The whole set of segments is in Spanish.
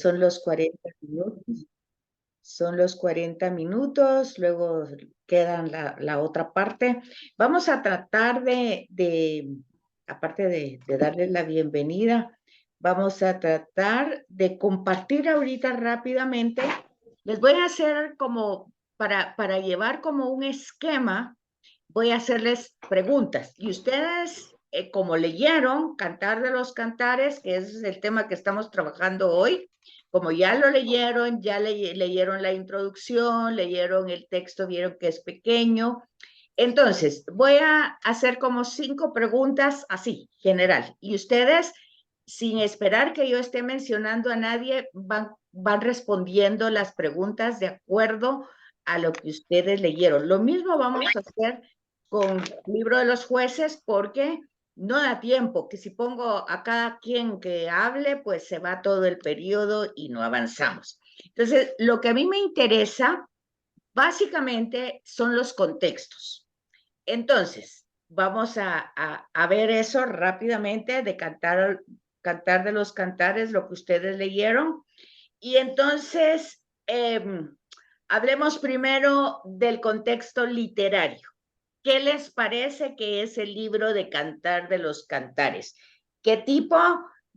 son los 40 minutos. Son los 40 minutos, luego quedan la otra parte. Vamos a tratar aparte de darles la bienvenida, vamos a tratar de compartir ahorita rápidamente. Les voy a hacer como, para llevar como un esquema, voy a hacerles preguntas. Y ustedes, como leyeron Cantar de los Cantares, que ese es el tema que estamos trabajando hoy, como ya lo leyeron, ya leyeron la introducción, leyeron el texto, vieron que es pequeño. Entonces, voy a hacer como 5 preguntas así, general. Y ustedes, sin esperar que yo esté mencionando a nadie, van respondiendo las preguntas de acuerdo a lo que ustedes leyeron. Lo mismo vamos a hacer con el libro de los jueces, porque no da tiempo, que si pongo a cada quien que hable, pues se va todo el periodo y no avanzamos. Entonces, lo que a mí me interesa básicamente son los contextos. Entonces, vamos a ver eso rápidamente, de cantar de los cantares, lo que ustedes leyeron. Y entonces, hablemos primero del contexto literario. ¿Qué les parece que es el libro de Cantar de los Cantares? ¿Qué tipo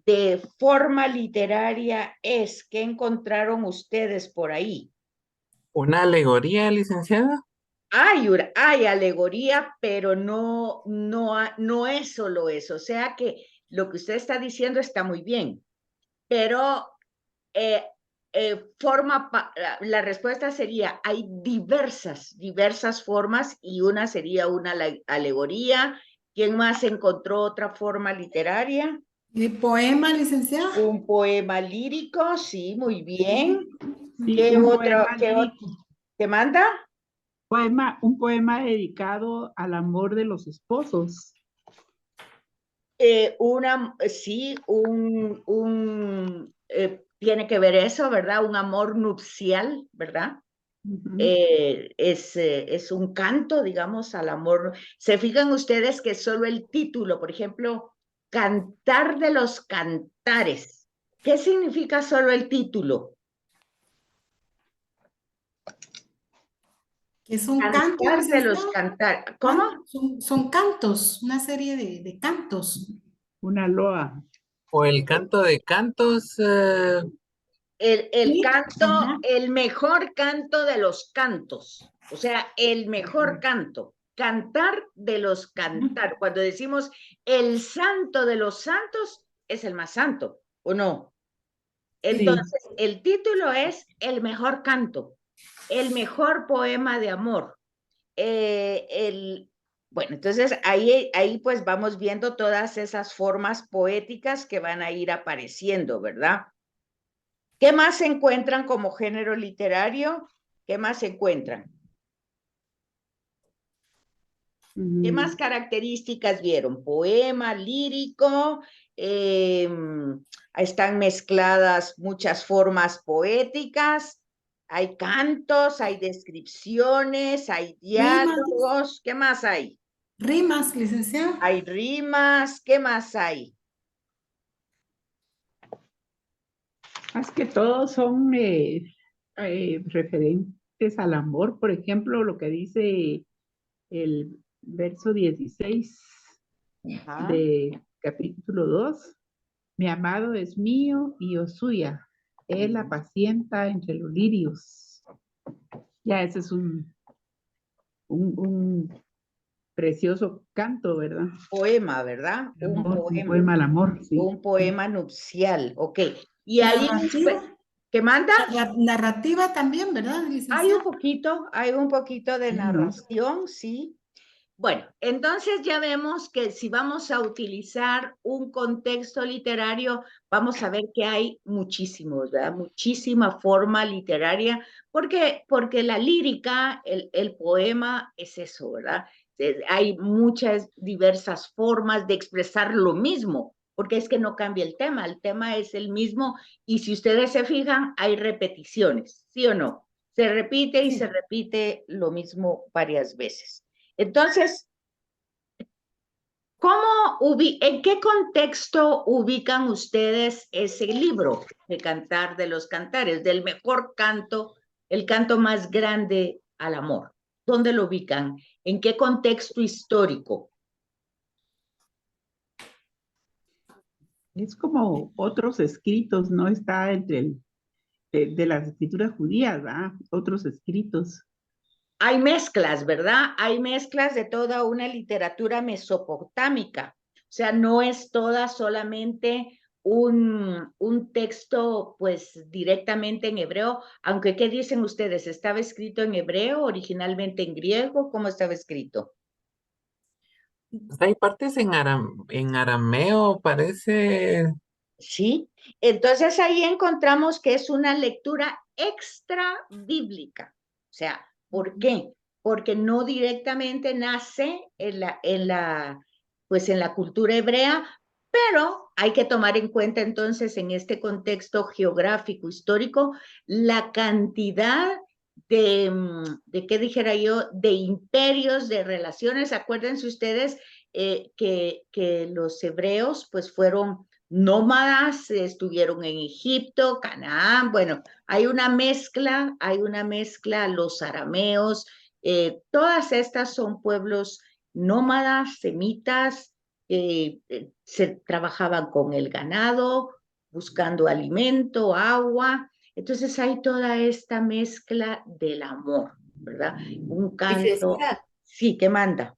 de forma literaria es? ¿Qué encontraron ustedes por ahí? ¿Una alegoría, licenciada? Hay alegoría, pero no es solo eso. O sea que lo que usted está diciendo está muy bien, pero eh, la respuesta sería, hay diversas formas, y una sería una alegoría. ¿Quién más encontró otra forma literaria? ¿Y poema, licenciada? Un poema lírico, sí, muy bien. Sí, ¿Qué un otro? poema lírico. ¿Qué manda? Un poema dedicado al amor de los esposos. Sí, tiene que ver eso, ¿verdad? Un amor nupcial, ¿verdad? Ujú. Es un canto, digamos, al amor. ¿Se fijan ustedes que solo el título, por ejemplo, Cantar de los Cantares? ¿Qué significa solo el título? Que son cantos, Cantar de los licenciada. Cantares. ¿Cómo? Son cantos, una serie de cantos. Una loa. ¿O el canto de cantos? El Sí, canto, ajá. el mejor canto de los cantos, o sea, el mejor canto, cantar de los cantar. Cuando decimos el santo de los santos, es el más santo, ¿o no? Sí. Entonces, el título es el mejor canto, el mejor poema de amor. Bueno, entonces ahí pues vamos viendo todas esas formas poéticas que van a ir apareciendo, ¿verdad? ¿Qué más se encuentran como género literario? ¿Qué más se encuentran? ¿Qué más características vieron? Poema, lírico, están mezcladas muchas formas poéticas, hay cantos, hay descripciones, hay Rimas, diálogos. ¿Qué más hay? rimas, licenciada. Hay rimas. ¿Qué más hay? Es que todos son referentes al amor. Por ejemplo, lo que dice el verso 16 Ajá. de capítulo 2: mi amado es mío y yo suya. Él apacienta entre los lirios. Ya ese es un precioso canto, ¿verdad? Poema, ¿verdad? De amor, un poema al amor, sí. Un poema nupcial, ok. Y ahí, Narrativa. ¿qué manda? Narrativa también, ¿verdad, licenciada? Hay un poquito de Ujú. narración, sí. Bueno, entonces ya vemos que si vamos a utilizar un contexto literario, vamos a ver que hay muchísimos, ¿verdad? Muchísima forma literaria, porque la lírica, el poema es eso, ¿verdad? Hay muchas diversas formas de expresar lo mismo, porque es que no cambia el tema es el mismo, y si ustedes se fijan, hay repeticiones, ¿sí o no? Se repite y se Sí. repite lo mismo varias veces. Entonces, ¿En qué contexto ubican ustedes ese libro de Cantar de los Cantares, del mejor canto, el canto más grande al amor? ¿Dónde lo ubican? ¿En qué contexto histórico? Es como otros escritos, no está entre de las escrituras judías, ¿verdad? Otros escritos. Hay mezclas, ¿verdad? Hay mezclas de toda una literatura mesopotámica. O sea, no es toda solamente un texto, pues, directamente en hebreo, aunque, ¿qué dicen ustedes? ¿Estaba escrito en hebreo, originalmente en griego? ¿Cómo estaba escrito? Pues hay partes en arameo, parece. ¿Sí? Entonces ahí encontramos que es una lectura extra bíblica. O sea, ¿por qué? Porque no directamente nace pues en la cultura hebrea, pero hay que tomar en cuenta entonces en este contexto geográfico, histórico, la cantidad de qué dijera yo, de imperios, de relaciones. Acuérdense ustedes que los hebreos pues fueron nómadas, estuvieron en Egipto, Canaán, bueno, hay una mezcla, los arameos, todas estas son pueblos nómadas, semitas, se trabajaban con el ganado, buscando alimento, agua, entonces hay toda esta mezcla del amor, ¿verdad? Un canto, Licenciada, sí, ¿qué manda?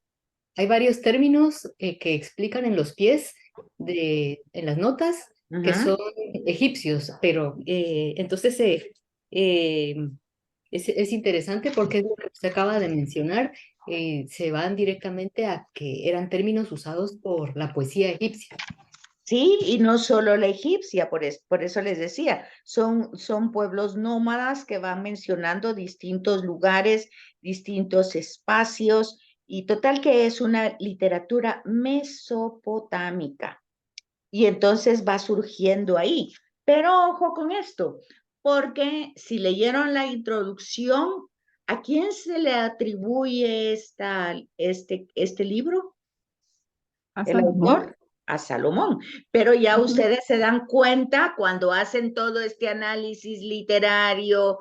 hay varios términos que explican en los pies en las notas que Ajá. son egipcios, pero entonces eh, es interesante porque es lo que usted acaba de mencionar, se van directamente a que eran términos usados por la poesía egipcia. Sí, y no solo la egipcia, por eso les decía, son pueblos nómadas que van mencionando distintos lugares, distintos espacios, y total que es una literatura mesopotámica. Y entonces va surgiendo ahí. Pero ojo con esto, porque si leyeron la introducción, ¿a quién se le atribuye este libro? A El Salomón. autor, a Salomón. Pero ya ustedes se dan cuenta cuando hacen todo este análisis literario,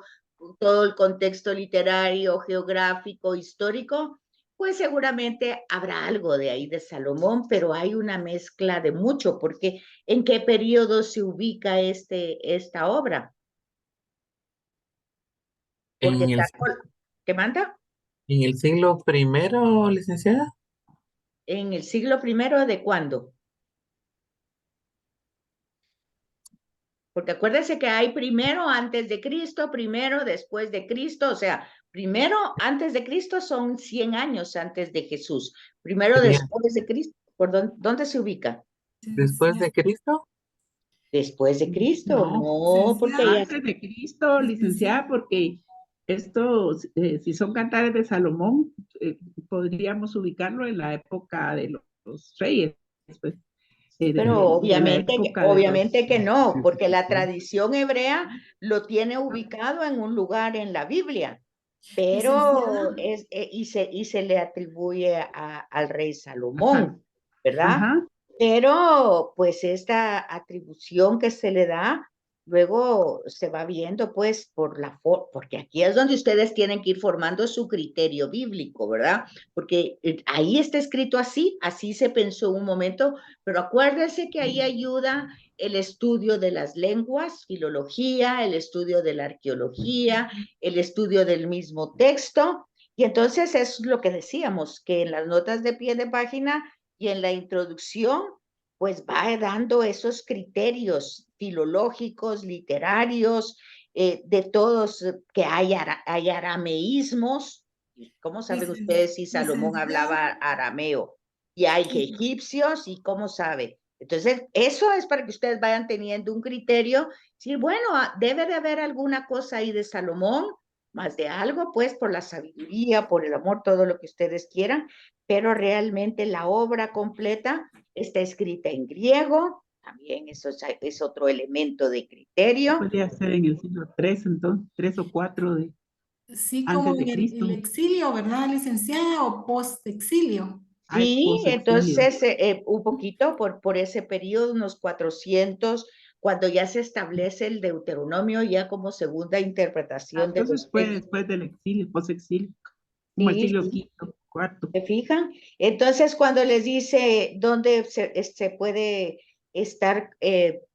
todo el contexto literario, geográfico, histórico, pues seguramente habrá algo de ahí de Salomón, pero hay una mezcla de mucho, porque ¿en qué periodo se ubica esta obra? Porque En el, está, ¿qué manda? en el siglo primero, licenciada. ¿En el siglo primero de cuándo? Porque acuérdense que hay primero antes de Cristo, primero después de Cristo, o sea, primero antes de Cristo son 100 años antes de Jesús, primero Sería después de Cristo, ¿por dónde se ubica? después de Cristo. Después de Cristo, No, no, porque ya, antes de Cristo, licenciada, porque estos, si son cantares de Salomón, podríamos ubicarlo en la época de los reyes, pues, pero de la época de los... obviamente que no, porque la tradición hebrea lo tiene ubicado en un lugar en la Biblia, pero y se le atribuye al rey Ajá, Salomón, ¿verdad? ajá. Pero pues esta atribución que se le da, luego se va viendo pues porque aquí es donde ustedes tienen que ir formando su criterio bíblico, ¿verdad? Porque ahí está escrito así, así se pensó un momento, pero acuérdense que ahí ayuda el estudio de las lenguas, filología, el estudio de la arqueología, el estudio del mismo texto, y entonces es lo que decíamos, que en las notas de pie de página y en la introducción, pues va dando esos criterios filológicos, literarios, de todos, que hay arameísmos. ¿Cómo saben ustedes si Salomón hablaba arameo? Y hay egipcios, ¿y cómo sabe? Entonces, eso es para que ustedes vayan teniendo un criterio. Sí, bueno, debe de haber alguna cosa ahí de Salomón, más de algo, pues, por la sabiduría, por el amor, todo lo que ustedes quieran, pero realmente la obra completa está escrita en griego, también eso es otro elemento de criterio. Podría ser en el siglo III, entonces, 3 o 4 Sí, como antes en de Cristo. el exilio, ¿verdad, licenciada? O post-exilio. Hay Sí, posexilio. entonces un poquito por ese periodo, unos 400, cuando ya se establece el Deuteronomio ya como segunda interpretación de Entonces los fue textos. después del exilio, posexilio, como el Sí, siglo sí. V, cuarto. ¿Se fijan? Entonces, cuando les dice dónde se puede estar,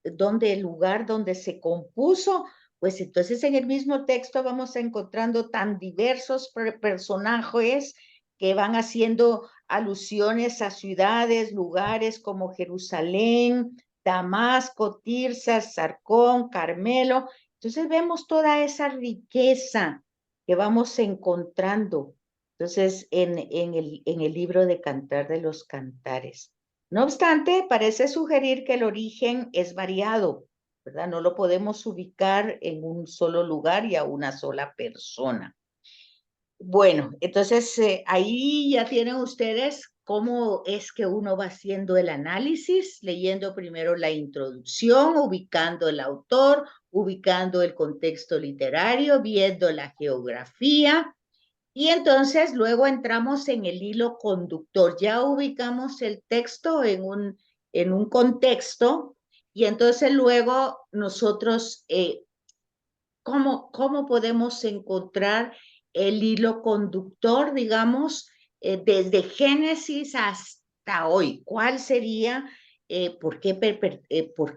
dónde el lugar donde se compuso, pues entonces en el mismo texto vamos encontrando tan diversos personajes que van haciendo alusiones a ciudades, lugares como Jerusalén, Damasco, Tirsa, Sarcón, Carmelo. Entonces vemos toda esa riqueza que vamos encontrando entonces, en el libro de Cantar de los Cantares. No obstante, parece sugerir que el origen es variado, ¿verdad? No lo podemos ubicar en un solo lugar y a una sola persona. Bueno, entonces ahí ya tienen ustedes cómo es que uno va haciendo el análisis, leyendo primero la introducción, ubicando el autor, ubicando el contexto literario, viendo la geografía, y entonces luego entramos en el hilo conductor. Ya ubicamos el texto en un contexto y entonces luego nosotros, ¿cómo podemos encontrar el hilo conductor, digamos, desde Génesis hasta hoy? ¿Cuál sería? ¿Por qué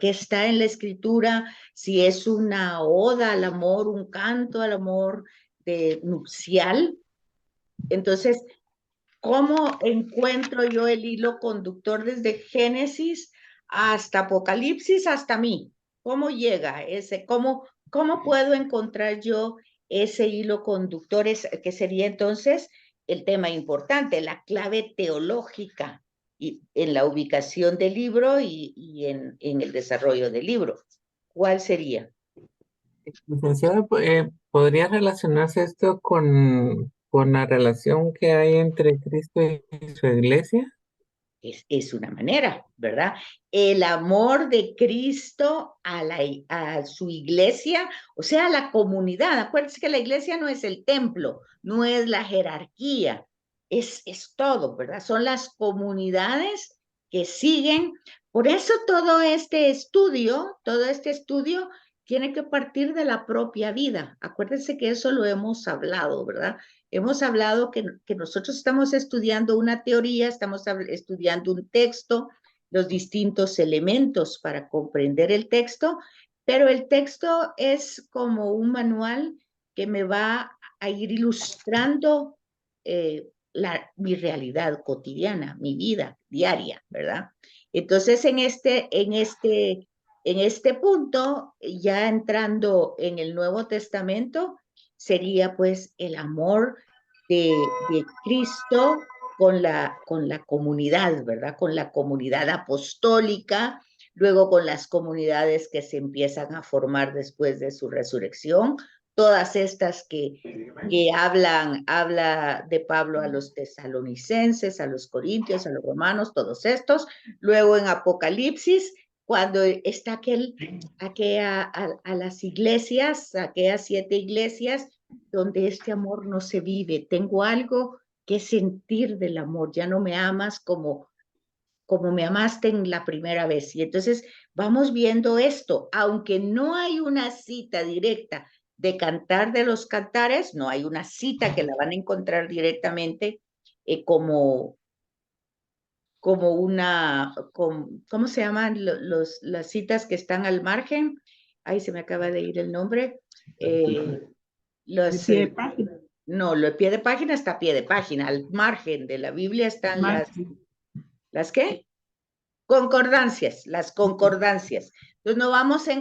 está en la escritura? Si es una oda al amor, un canto al amor nupcial. Entonces, ¿cómo encuentro yo el hilo conductor desde Génesis hasta Apocalipsis, hasta mí? ¿Cómo llega ese? ¿Cómo puedo encontrar yo ese hilo conductor? Que sería entonces el tema importante, la clave teológica y, en la ubicación del libro y en el desarrollo del libro. ¿Cuál sería? Licenciada, ¿podría relacionarse esto con la relación que hay entre Cristo y su iglesia? Es una manera, ¿verdad? El amor de Cristo a su iglesia, o sea, a la comunidad. Acuérdense que la iglesia no es el templo, no es la jerarquía, es todo, ¿verdad? Son las comunidades que siguen. Por eso todo este estudio tiene que partir de la propia vida. Acuérdense que eso lo hemos hablado, ¿verdad? Hemos hablado que nosotros estamos estudiando una teoría, estamos estudiando un texto, los distintos elementos para comprender el texto, pero el texto es como un manual que me va a ir ilustrando mi realidad cotidiana, mi vida diaria, ¿verdad? Entonces, en este punto, ya entrando en el Nuevo Testamento, sería pues el amor de Cristo con la comunidad, ¿verdad? Con la comunidad apostólica, luego con las comunidades que se empiezan a formar después de su resurrección, todas estas que habla de Pablo a los tesalonicenses, a los corintios, a los romanos, todos estos, luego en Apocalipsis, cuando está a las iglesias, aquellas 7 iglesias, donde este amor no se vive. Tengo algo que sentir del amor. Ya no me amas como me amaste en la primera vez. Y entonces vamos viendo esto, aunque no hay una cita directa de Cantar de los Cantares, no hay una cita que la van a encontrar directamente como ¿cómo se llaman las citas que están al margen? Ahí se me acaba de ir el nombre. De pie de página. No, lo de pie de página está a pie de página. Al margen de la Biblia están ¿las qué? Concordancias, las concordancias. Entonces no vamos a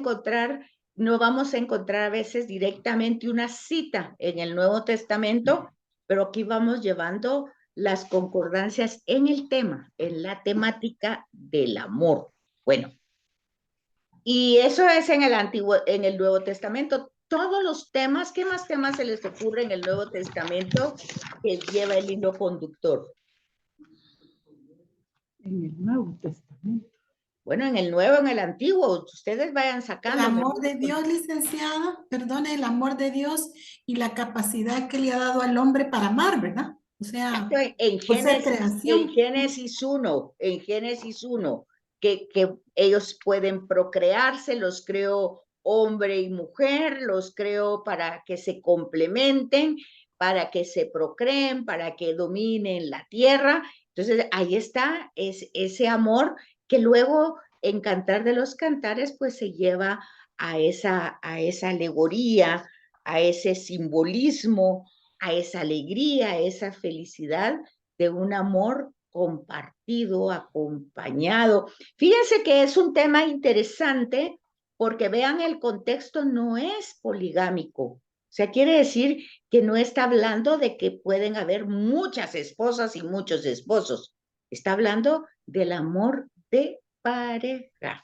encontrar a veces directamente una cita en el Nuevo Testamento, pero aquí vamos llevando las concordancias en el tema, en la temática del amor. Bueno, y eso es en el Nuevo Testamento. Todos los temas, ¿qué más temas se les ocurre en el Nuevo Testamento que lleva el hilo conductor? En el Nuevo Testamento. Bueno, en el Nuevo, en el Antiguo, ustedes vayan El sacando. amor de Dios, licenciada, perdone, el amor de Dios y la capacidad que le ha dado al hombre para amar, ¿verdad? O sea, En por ser Génesis, en Génesis 1, que ellos pueden procrearse, los creó hombre y mujer, los creó para que se complementen, para que se procreen, para que dominen la tierra. Entonces, ahí está ese amor que luego en Cantar de los Cantares, pues se lleva a esa alegoría, a ese simbolismo, a esa alegría, a esa felicidad de un amor compartido, acompañado. Fíjense que es un tema interesante porque vean el contexto no es poligámico. O sea, quiere decir que no está hablando de que pueden haber muchas esposas y muchos esposos. Está hablando del amor de pareja.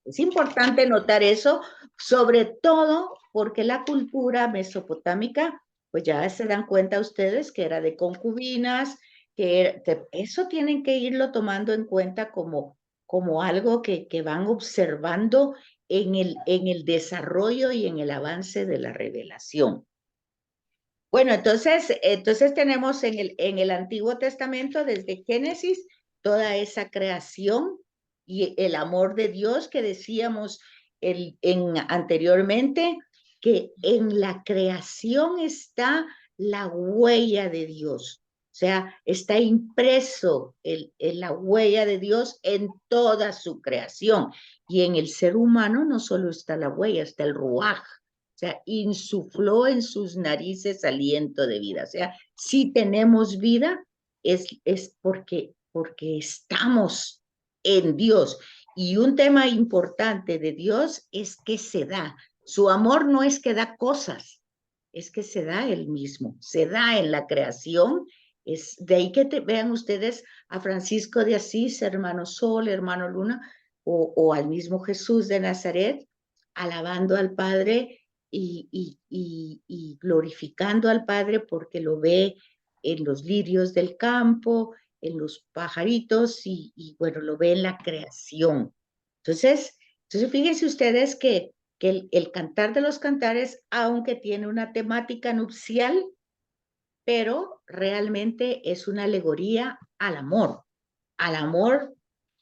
Es importante notar eso, sobre todo porque la cultura mesopotámica, pues ya se dan cuenta ustedes que era de concubinas, que eso tienen que irlo tomando en cuenta como algo que van observando en el desarrollo y en el avance de la revelación. Bueno, entonces tenemos en el Antiguo Testamento, desde Génesis, toda esa creación y el amor de Dios que decíamos anteriormente, que en la creación está la huella de Dios. O sea, está impreso la huella de Dios en toda su creación. Y en el ser humano no solo está la huella, está el ruaj. O sea, insufló en sus narices aliento de vida. O sea, si tenemos vida, es porque estamos en Dios. Y un tema importante de Dios es que se da. Su amor no es que da cosas, es que se da él mismo, se da en la creación. Es de ahí que vean ustedes a Francisco de Asís, hermano Sol, hermano Luna, o al mismo Jesús de Nazaret, alabando al Padre y glorificando al Padre porque lo ve en los lirios del campo, en los pajaritos y bueno, lo ve en la creación. Entonces fíjense ustedes que el Cantar de los Cantares, aunque tiene una temática nupcial, pero realmente es una alegoría al amor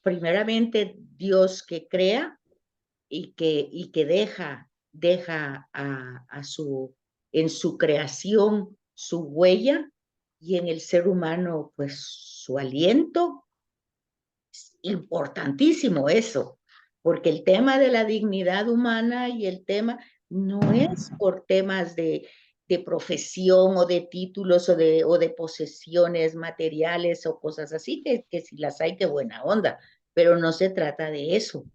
primeramente Dios que crea y que deja en su creación su huella y en el ser humano pues su aliento. Es importantísimo eso, porque el tema de la dignidad humana y el tema no es por temas de profesión o de títulos o de posesiones materiales o cosas así, que si las hay, qué buena onda, pero no se trata de eso.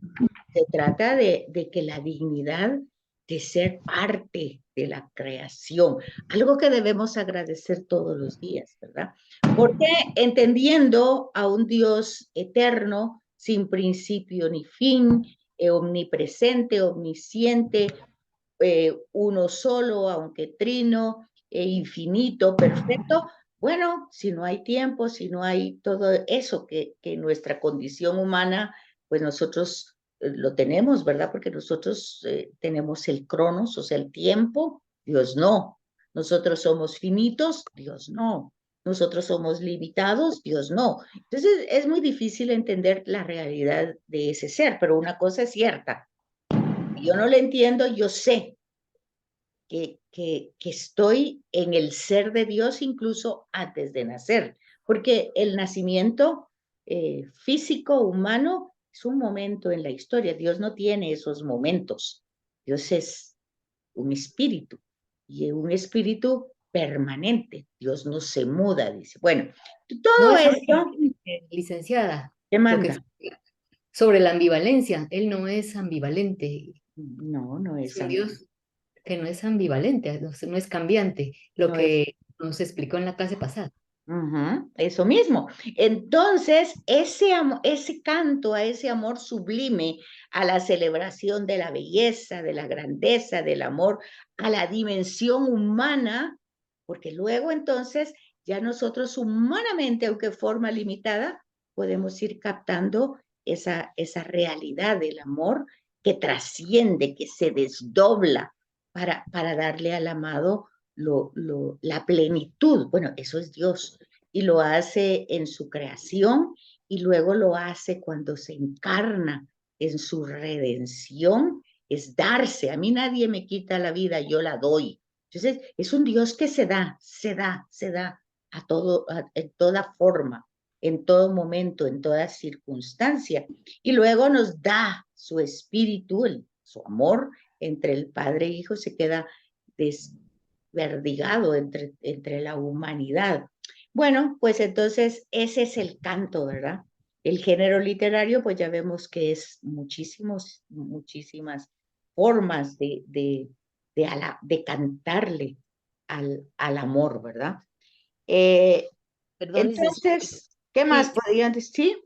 Se trata de que la dignidad de ser parte de la creación, algo que debemos agradecer todos los días, ¿verdad? Porque entendiendo a un Dios eterno, sin principio ni fin, omnipresente, omnisciente, uno solo, aunque trino, infinito, perfecto. Bueno, si no hay tiempo, si no hay todo eso que nuestra condición humana, pues nosotros lo tenemos, ¿verdad? Porque nosotros tenemos el cronos, o sea, el tiempo, Dios no. Nosotros somos finitos, Dios no. Nosotros somos limitados, Dios no. Entonces es muy difícil entender la realidad de ese ser, pero una cosa es cierta. Yo no le entiendo, yo sé que estoy en el ser de Dios incluso antes de nacer, porque el nacimiento físico humano es un momento en la historia. Dios no tiene esos momentos. Dios es un espíritu y un espíritu permanente. Dios no se muda, dice. Bueno, No todo es esto, licenciada, ¿qué lo que manda? sobre la ambivalencia, él no es ambivalente, No, no es es un así. Dios que no es ambivalente, no es cambiante, lo No es. que nos explicó en la clase pasada. Eso mismo. Entonces, ese canto a ese amor sublime, a la celebración de la belleza, de la grandeza, del amor, a la dimensión humana, porque luego entonces ya nosotros humanamente, aunque de forma limitada, podemos ir captando esa realidad del amor que trasciende, que se desdobla para darle al amado la plenitud. Bueno, eso es Dios. y lo hace en su creación y luego lo hace cuando se encarna en su redención, es darse. A mí nadie me quita la vida, yo la doy. Entonces, es un Dios que se da a todo, en toda forma, en todo momento, en toda circunstancia. Y luego nos da su espíritu, su amor entre el Padre e Hijo, se queda desperdigado entre la humanidad. Bueno, pues entonces ese es el canto, ¿verdad? El género literario, pues ya vemos que es muchísimas formas de cantarle al amor, ¿verdad? Perdón, licenciada. Entonces, ¿qué más Sí, podrían decir?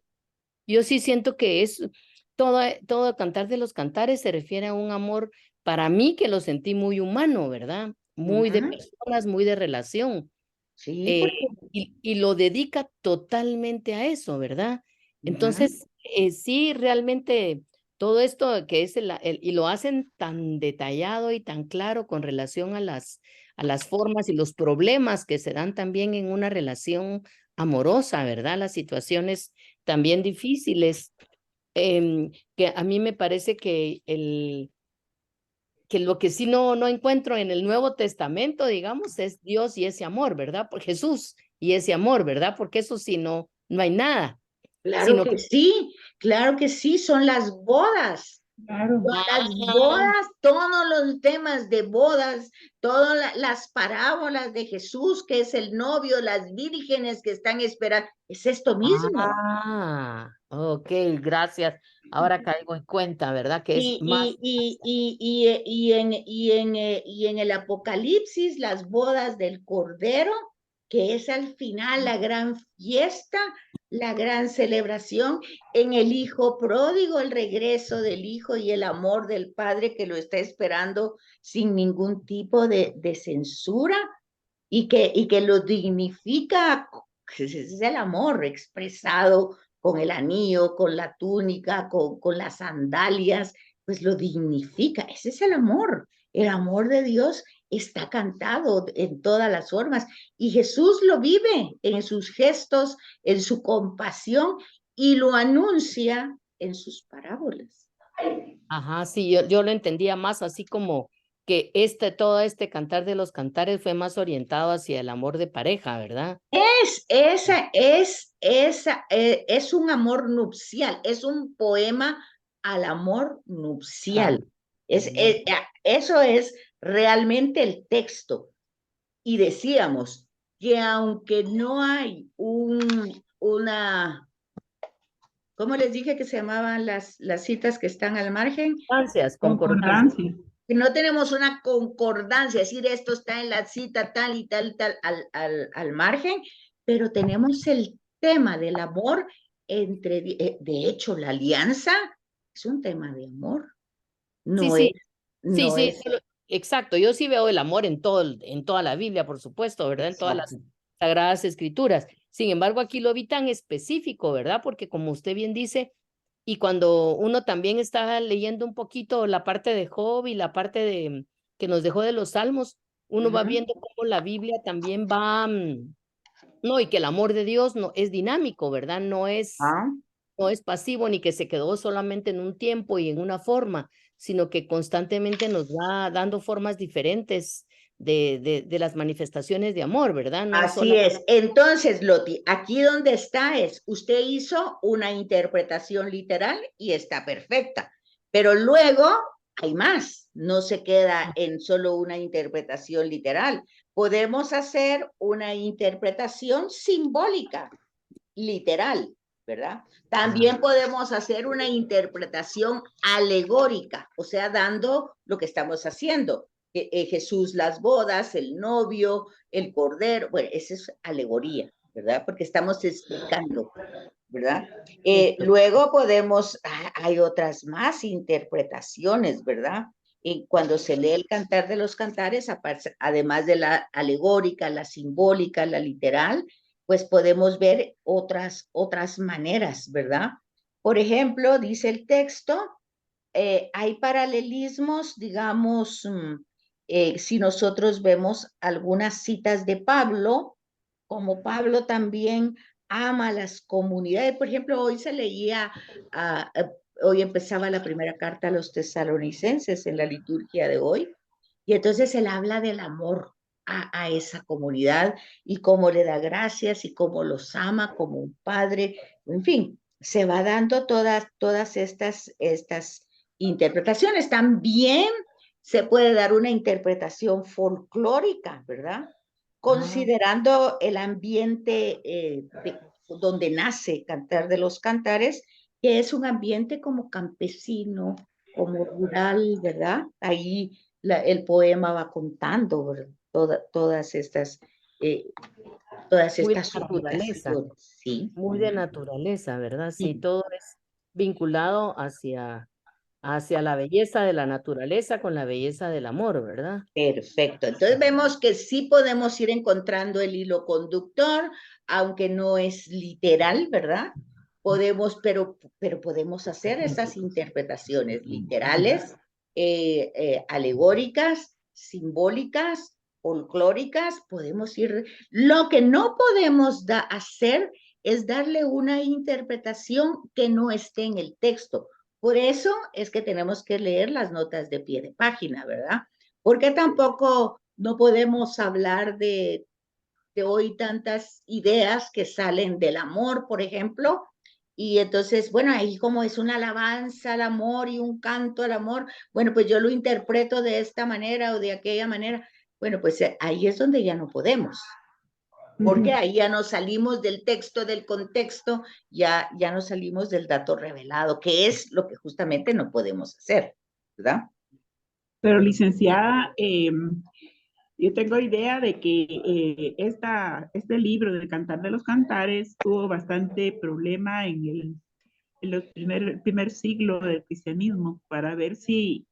yo sí siento que es todo Cantar de los Cantares se refiere a un amor para mí que lo sentí muy humano, ¿verdad? Muy de personas, muy de relación. Sí, porque Y lo dedica totalmente a eso, ¿verdad? Entonces, sí, realmente todo esto que es y lo hacen tan detallado y tan claro con relación a las formas y los problemas que se dan también en una relación amorosa, ¿verdad? Las situaciones también difíciles, que a mí me parece que lo que sí no encuentro en el Nuevo Testamento, digamos, es Dios y ese amor, ¿verdad? Por Jesús y ese amor, ¿verdad? Porque eso sí no hay nada, sino que claro que sí, son las bodas. Claro. Las ah, bodas, todos los temas de bodas, todas las parábolas de Jesús, que es el novio, las vírgenes que están esperando, es esto mismo. ok, gracias. Ahora caigo en cuenta, ¿verdad? Que es Y, más, y, y, y, y en el Apocalipsis, las bodas del Cordero, que es al final la gran fiesta, la gran celebración, en el Hijo pródigo, el regreso del Hijo y el amor del Padre que lo está esperando sin ningún tipo de censura y que lo dignifica, es el amor expresado con el anillo, con la túnica, con las sandalias, pues lo dignifica. Ese es el amor de Dios está cantado en todas las formas y Jesús lo vive en sus gestos, en su compasión y lo anuncia en sus parábolas. ajá, sí, yo lo entendía más así como que todo este Cantar de los Cantares fue más orientado hacia el amor de pareja, ¿verdad? Es un amor nupcial, es un poema al amor nupcial. Eso es realmente el texto. Y decíamos que aunque no hay ¿cómo les dije que se llamaban las citas que están al margen? Concordancias, concordancias. Concordancia. Que no tenemos una concordancia, es decir, esto está en la cita tal y tal, tal, al margen, pero tenemos el tema del amor de hecho, la alianza es un tema de amor, Sí, no es, sí, sí, no sí, es, exacto. Yo sí veo el amor en en toda la Biblia, por supuesto, ¿verdad? En todas las exacto. Sagradas Escrituras. Sin embargo, aquí lo vi tan específico, ¿verdad? Porque como usted bien dice, y cuando uno también está leyendo un poquito la parte de Job y la parte de que nos dejó de los Salmos, uno va viendo cómo la Biblia también va, no, y que el amor de Dios no es dinámico, ¿verdad? ¿Ah? No es pasivo ni que se quedó solamente en un tiempo y en una forma, sino que constantemente nos va dando formas diferentes de las manifestaciones de amor, ¿verdad? No Así solamente. es. Entonces, Loti, aquí donde está usted hizo una interpretación literal y está perfecta, pero luego hay más, no se queda en solo una interpretación literal. Podemos hacer una interpretación simbólica, literal, ¿verdad? También podemos hacer una interpretación alegórica, o sea, dando lo que estamos haciendo. Jesús, las bodas, el novio, el cordero, bueno, esa es alegoría, ¿verdad? Porque estamos explicando, ¿verdad? Luego hay otras más interpretaciones, ¿verdad? Y cuando se lee el Cantar de los Cantares, además de la alegórica, la simbólica, la literal, pues podemos ver otras maneras, ¿verdad? Por ejemplo, dice el texto, hay paralelismos, digamos, si nosotros vemos algunas citas de Pablo como Pablo también ama las comunidades. Por ejemplo, hoy se leía, hoy empezaba la primera carta a los tesalonicenses en la liturgia de hoy, y entonces él habla del amor a esa comunidad y cómo le da gracias y cómo los ama como un padre, en fin, se va dando todas estas interpretaciones. También se puede dar una interpretación folclórica, ¿verdad? Considerando el ambiente donde nace Cantar de los Cantares, que es un ambiente como campesino, como rural, ¿verdad? Ahí el poema va contando, ¿verdad? Todas estas, eh, todas Muy de estas naturaleza, ubicaciones, ¿sí? muy de naturaleza, ¿verdad? Sí, Sí. todo es vinculado hacia la belleza de la naturaleza con la belleza del amor, ¿verdad? Perfecto. Entonces vemos que sí podemos ir encontrando el hilo conductor, aunque no es literal, ¿verdad? Podemos, pero podemos hacer esas interpretaciones literales, alegóricas, simbólicas, folclóricas, podemos ir. Lo que no podemos hacer es darle una interpretación que no esté en el texto. Por eso es que tenemos que leer las notas de pie de página, ¿verdad? Porque tampoco no podemos hablar de hoy tantas ideas que salen del amor, por ejemplo, y entonces, bueno, ahí como es una alabanza al amor y un canto al amor, bueno, pues yo lo interpreto de esta manera o de aquella manera, bueno, pues ahí es donde ya no podemos, porque ahí ya nos salimos del texto, del contexto, ya nos salimos del dato revelado, que es lo que justamente no podemos hacer, ¿verdad? Pero licenciada, yo tengo idea de que este libro de Cantar de los Cantares tuvo bastante problema en los primer siglo del cristianismo para ver si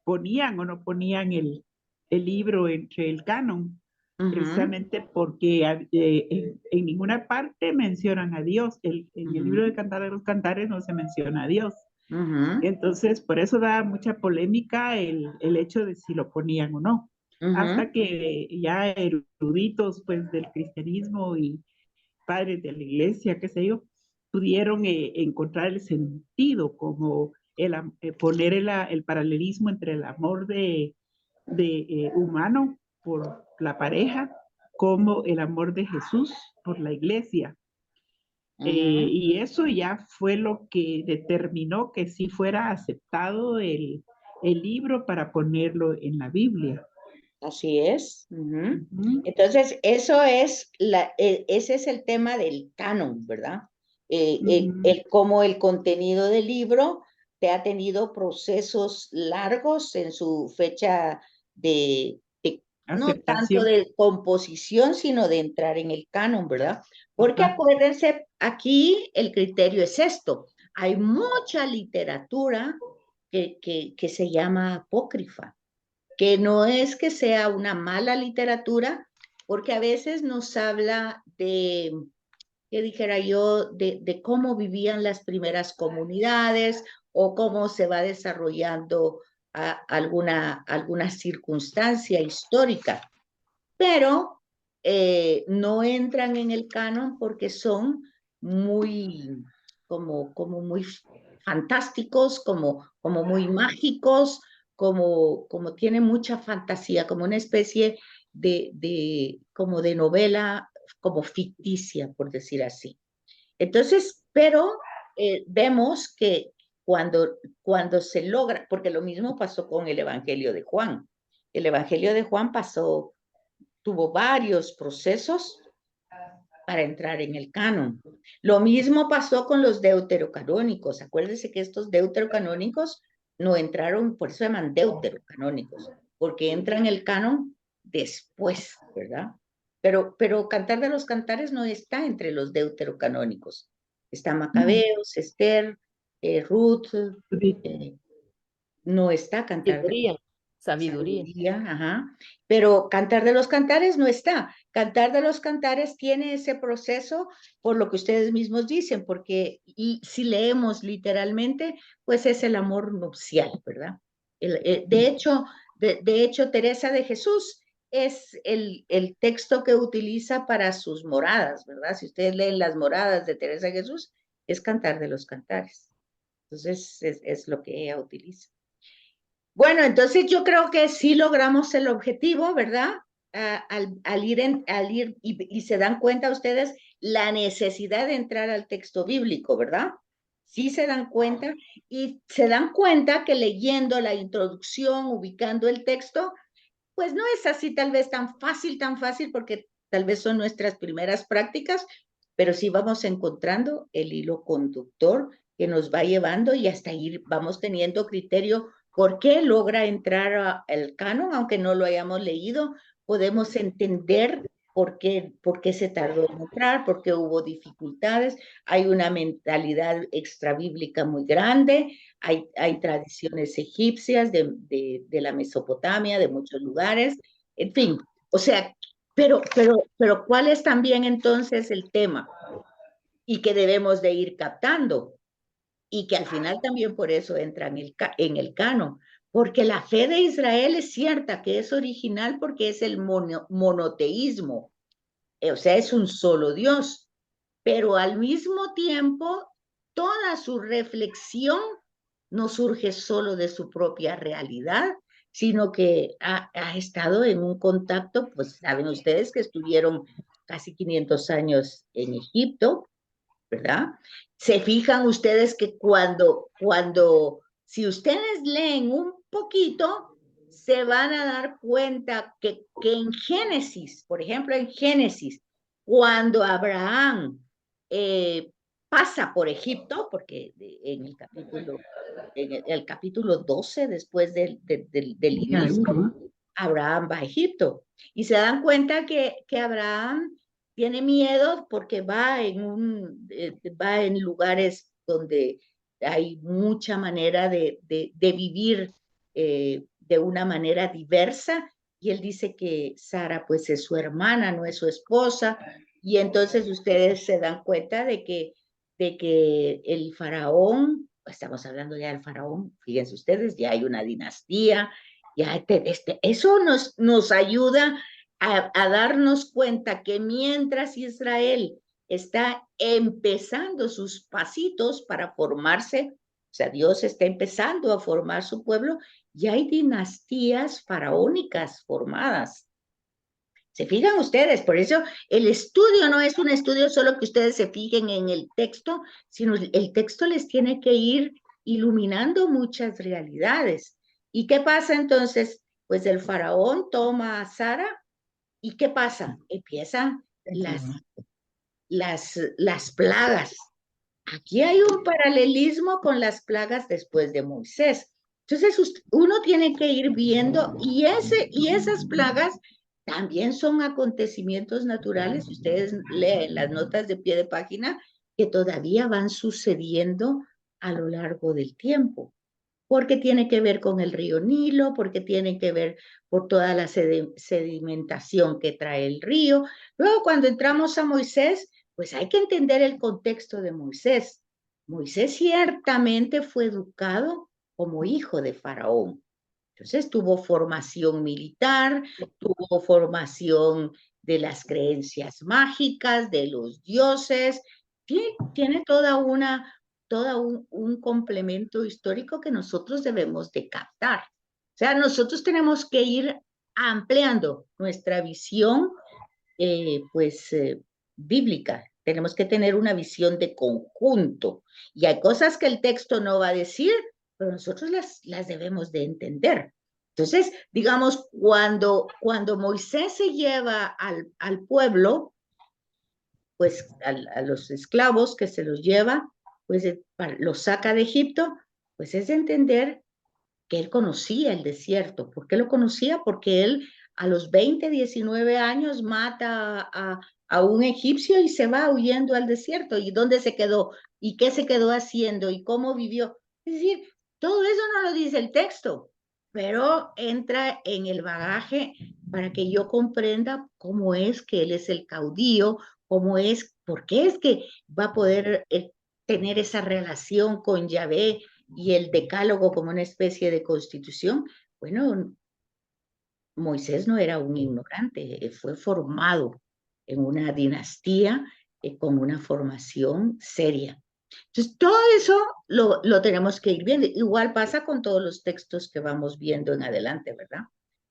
ponían o no ponían el libro entre el canon, precisamente porque en ninguna parte mencionan a Dios. En el libro de Cantar de los Cantares no se menciona a Dios. Entonces, por eso da mucha polémica el hecho de si lo ponían o no. Hasta que ya eruditos pues, del cristianismo y padres de la iglesia, qué sé yo, pudieron encontrar el sentido como poner el paralelismo entre el amor humano por la pareja como el amor de Jesús por la iglesia. Y eso ya fue lo que determinó que sí fuera aceptado el libro para ponerlo en la Biblia. Así es. Entonces, ese es el tema del canon, ¿verdad? Cómo el contenido del libro te ha tenido procesos largos en su fecha no tanto Aceptación. de composición, sino de entrar en el canon, ¿verdad? Porque acuérdense, aquí el criterio es esto. Hay mucha literatura que se llama apócrifa, que no es que sea una mala literatura, porque a veces nos habla ¿qué dijera yo? De cómo vivían las primeras comunidades o cómo se va desarrollando alguna circunstancia histórica, pero no entran en el canon porque son muy, como muy fantásticos, como muy mágicos, como tienen mucha fantasía, como una especie como de novela, como ficticia, por decir así. Entonces, pero vemos que cuando se logra, porque lo mismo pasó con el Evangelio de Juan. El Evangelio de Juan tuvo varios procesos para entrar en el canon. Lo mismo pasó con los deuterocanónicos. Acuérdense que estos deuterocanónicos no entraron, por eso se llaman deuterocanónicos, porque entran en el canon después, ¿verdad? Pero Cantar de los Cantares no está entre los deuterocanónicos. Está Macabeos, Esther, Ruth, no está Cantar de Sabiduría. Ajá. Pero Cantar de los Cantares no está. Cantar de los Cantares tiene ese proceso por lo que ustedes mismos dicen, porque si leemos literalmente, pues es el amor nupcial, ¿verdad? De hecho, Teresa de Jesús es el texto que utiliza para sus moradas, ¿verdad? Si ustedes leen las moradas de Teresa de Jesús, es Cantar de los Cantares. Entonces, es lo que ella utiliza. Bueno, entonces yo creo que sí logramos el objetivo, ¿verdad? Al ir y se dan cuenta ustedes la necesidad de entrar al texto bíblico, ¿verdad? Sí se dan cuenta y se dan cuenta que leyendo la introducción, ubicando el texto, pues no es así tal vez tan fácil, porque tal vez son nuestras primeras prácticas, pero sí vamos encontrando el hilo conductor que nos va llevando y hasta ahí vamos teniendo criterio por qué logra entrar al canon, aunque no lo hayamos leído, podemos entender por qué se tardó en entrar, por qué hubo dificultades, hay una mentalidad extrabíblica muy grande, hay tradiciones egipcias de la Mesopotamia, de muchos lugares, en fin, o sea, pero ¿cuál es también entonces el tema? Y que debemos de ir captando, y que al final también por eso entra en el canon, porque la fe de Israel es cierta, que es original porque es el monoteísmo, o sea, es un solo Dios, pero al mismo tiempo toda su reflexión no surge solo de su propia realidad, sino que ha estado en un contacto, pues saben ustedes que estuvieron casi 500 años en Egipto, ¿verdad? Se fijan ustedes que si ustedes leen un poquito, se van a dar cuenta que en Génesis, por ejemplo, en Génesis, cuando Abraham pasa por Egipto, porque en el capítulo 12, después del inicio, Abraham va a Egipto. Y se dan cuenta que Abraham tiene miedo porque va en lugares donde hay mucha manera de vivir de una manera diversa, y él dice que Sara pues es su hermana, no es su esposa, y entonces ustedes se dan cuenta de que el faraón, estamos hablando ya del faraón, fíjense ustedes, ya hay una dinastía, ya eso nos ayuda a darnos cuenta que mientras Israel está empezando sus pasitos para formarse, o sea, Dios está empezando a formar su pueblo, y hay dinastías faraónicas formadas. ¿Se fijan ustedes? Por eso el estudio no es un estudio solo que ustedes se fijen en el texto, sino el texto les tiene que ir iluminando muchas realidades. ¿Y qué pasa entonces? Pues el faraón toma a Sara, ¿y qué pasa? Empiezan las plagas. Aquí hay un paralelismo con las plagas después de Moisés. Entonces uno tiene que ir viendo, y esas plagas también son acontecimientos naturales. Ustedes leen las notas de pie de página que todavía van sucediendo a lo largo del tiempo, porque tiene que ver con el río Nilo, porque tiene que ver por toda la sedimentación que trae el río. Luego, cuando entramos a Moisés, pues hay que entender el contexto de Moisés. Moisés ciertamente fue educado como hijo de Faraón. Entonces tuvo formación militar, tuvo formación de las creencias mágicas, de los dioses, tiene todo un complemento histórico que nosotros debemos de captar. O sea, nosotros tenemos que ir ampliando nuestra visión, bíblica. Tenemos que tener una visión de conjunto. Y hay cosas que el texto no va a decir, pero nosotros las debemos de entender. Entonces, digamos, cuando Moisés se lleva al pueblo, pues a los esclavos que se los lleva, pues los saca de Egipto, pues es de entender que él conocía el desierto. ¿Por qué lo conocía? Porque él a los 20, 19 años mata a un egipcio y se va huyendo al desierto. ¿Y dónde se quedó? ¿Y qué se quedó haciendo? ¿Y cómo vivió? Es decir, todo eso no lo dice el texto, pero entra en el bagaje para que yo comprenda cómo es que él es el caudillo, por qué es que va a poder tener esa relación con Yahvé y el decálogo como una especie de constitución. Bueno, Moisés no era un ignorante, fue formado en una dinastía con una formación seria. Entonces, todo eso lo tenemos que ir viendo. Igual pasa con todos los textos que vamos viendo en adelante, ¿verdad?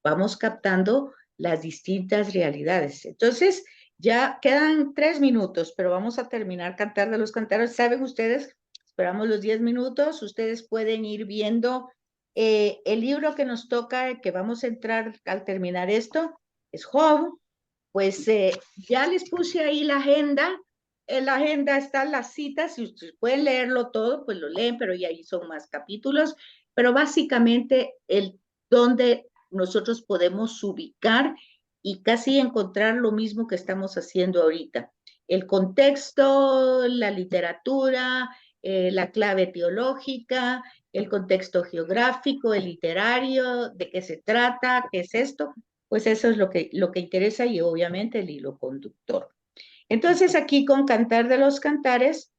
Vamos captando las distintas realidades. Entonces, ya quedan 3 minutos, pero vamos a terminar Cantar de los Cantares. ¿Saben ustedes? Esperamos los 10 minutos. Ustedes pueden ir viendo el libro que nos toca, que vamos a entrar al terminar esto, es Job. Pues ya les puse ahí la agenda. En la agenda están las citas. Si ustedes pueden leerlo todo, pues lo leen, pero ya ahí son más capítulos. Pero básicamente donde nosotros podemos ubicar y casi encontrar lo mismo que estamos haciendo ahorita. El contexto, la literatura, la clave teológica, el contexto geográfico, el literario, de qué se trata, qué es esto, pues eso es lo que interesa y obviamente el hilo conductor. Entonces aquí con Cantar de los Cantares,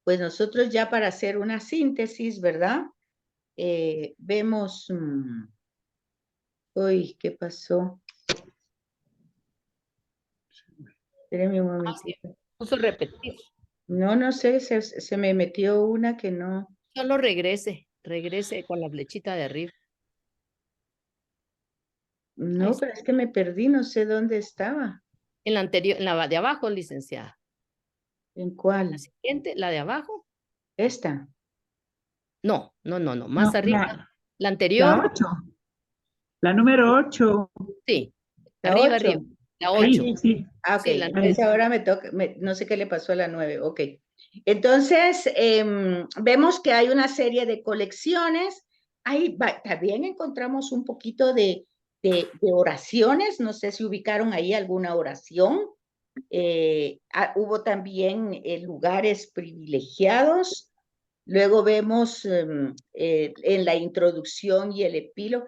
pues nosotros ya para hacer una síntesis, ¿verdad? Vemos, uy, ¿qué pasó? Espérenme un momentito. Puso repetir. No sé, se me metió una que no. Solo regrese con la flechita de arriba. No, pero es que me perdí, no sé dónde estaba. En la anterior, en la de abajo, licenciada. ¿En cuál? La siguiente, la de abajo. ¿Esta? No, más No, arriba. La la anterior, 8. La número 8. sí. ¿La Arriba, 8? arriba. La Ahí, 8. sí. Ah, ok. Sí, la Entonces ahora me toca, no sé qué le pasó a la 9. Ok. Entonces, vemos que hay una serie de colecciones. Ahí también encontramos un poquito de oraciones. No sé si ubicaron ahí alguna oración. Hubo también lugares privilegiados. Luego vemos en la introducción y el epílogo.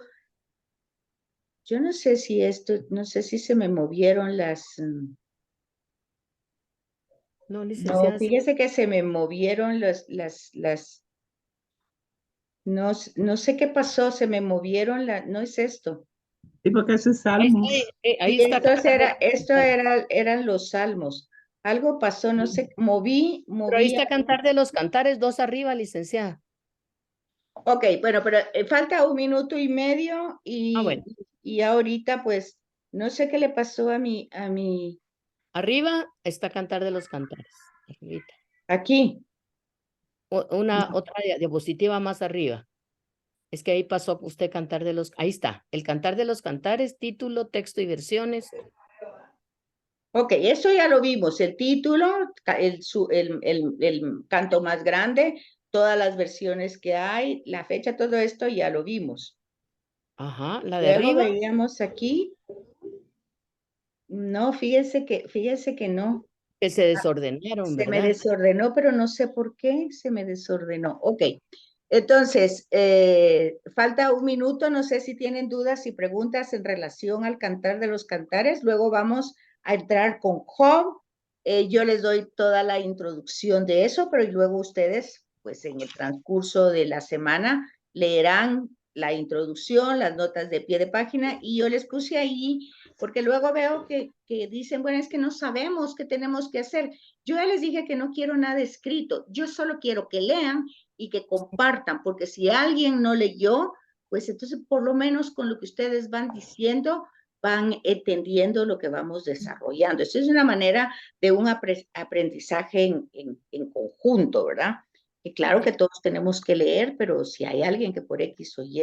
Yo no sé si no sé si se me movieron las. No, No, licenciada. fíjese que se me movieron no sé qué pasó, se me movieron no es esto. Sí, porque eso es Ahí Salmos. está, ahí Y está. eran los salmos. Algo pasó, no sé, Pero ahí está Cantar de los Cantares, 2 arriba, licenciada. Ok, bueno, pero falta 1 minuto y medio Bueno. y ahorita pues no sé qué le pasó a mi. Arriba está Cantar de los Cantares. Arribita. Aquí. Otra diapositiva más arriba. Es que ahí pasó usted Cantar de los... Ahí está. El Cantar de los Cantares, título, texto y versiones. Ok, eso ya lo vimos, el título, el canto más grande, todas las versiones que hay, la fecha, todo esto ya lo vimos. Ajá, la de Luego arriba. veíamos aquí, no, fíjese que no. Que se desordenaron, Se me ¿verdad? desordenó, pero no sé por qué se me desordenó. Ok, entonces, falta 1 minuto, no sé si tienen dudas y preguntas en relación al Cantar de los Cantares, luego vamos a entrar con Job, yo les doy toda la introducción de eso, pero luego ustedes, pues en el transcurso de la semana, leerán la introducción, las notas de pie de página, y yo les puse ahí, porque luego veo que dicen, bueno, es que no sabemos qué tenemos que hacer. Yo ya les dije que no quiero nada escrito, yo solo quiero que lean y que compartan, porque si alguien no leyó, pues entonces por lo menos con lo que ustedes van diciendo, van entendiendo lo que vamos desarrollando. Eso es una manera de un aprendizaje en conjunto, ¿verdad? Y claro que todos tenemos que leer, pero si hay alguien que por X o Y